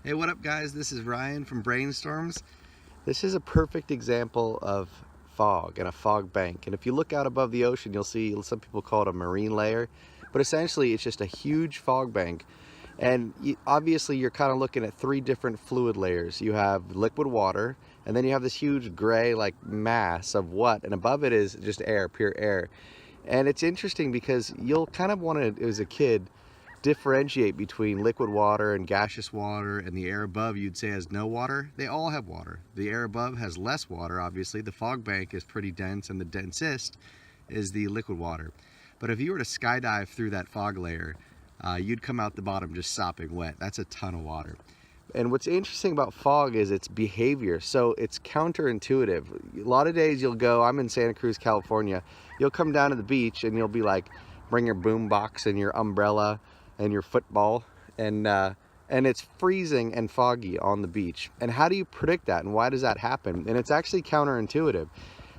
Hey, what up, guys? This is Ryan from Brainstorms. This is a perfect example of fog and a fog bank. And if you look out above the ocean, you'll see some people call it a marine layer, but essentially it's just a huge fog bank. And obviously you're kind of looking at three different fluid layers. You have liquid water, and then you have this huge gray like mass of what, and above it is just air, pure air. And it's interesting because you'll kind of want to, as a kid, differentiate between liquid water and gaseous water, and the air above you'd say has no water. They all have water. The air above has less water, obviously. The fog bank is pretty dense, and the densest is the liquid water. But if you were to skydive through that fog layer, you'd come out the bottom just sopping wet. That's a ton of water. And what's interesting about fog is its behavior. So it's counterintuitive. A lot of days you'll go, I'm in Santa Cruz, California, you'll come down to the beach and you'll be like, bring your boom box and your umbrella and your football, and it's freezing and foggy on the beach. And how do you predict that, and why does that happen? And it's actually counterintuitive.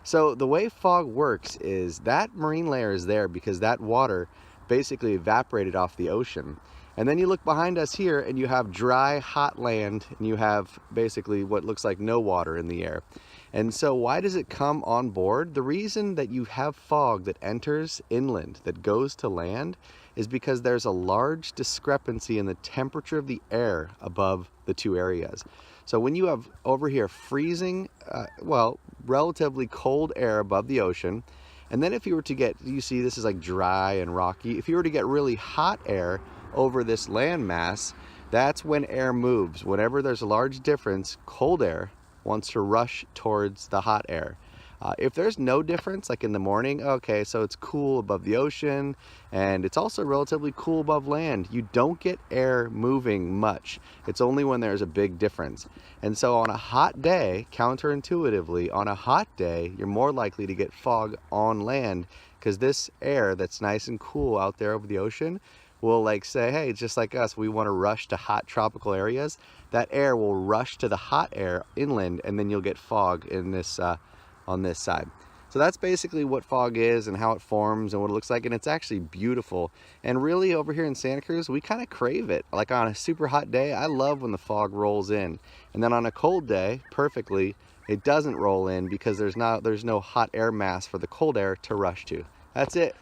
So the way fog works is that marine layer is there because that water basically evaporated off the ocean. And then you look behind us here and you have dry, hot land, and you have basically what looks like no water in the air. And so why does it come on board? The reason that you have fog that enters inland, that goes to land, is because there's a large discrepancy in the temperature of the air above the two areas. So when you have over here freezing, relatively cold air above the ocean, and then if you were to get, you see this is like dry and rocky, if you were to get really hot air over this land mass, that's when air moves. Whenever there's a large difference, cold air wants to rush towards the hot air. If there's no difference, like in the morning, okay, so it's cool above the ocean, and it's also relatively cool above land. You don't get air moving much. It's only when there's a big difference. And so on a hot day, counterintuitively, on a hot day, you're more likely to get fog on land, because this air that's nice and cool out there over the ocean will like say, hey, just like us, we want to rush to hot tropical areas. That air will rush to the hot air inland, and then you'll get fog in this on this side. So that's basically what fog is and how it forms and what it looks like, and it's actually beautiful. And really over here in Santa Cruz, we kind of crave it. Like on a super hot day, I love when the fog rolls in. And then on a cold day, perfectly, it doesn't roll in because there's no hot air mass for the cold air to rush to. That's it.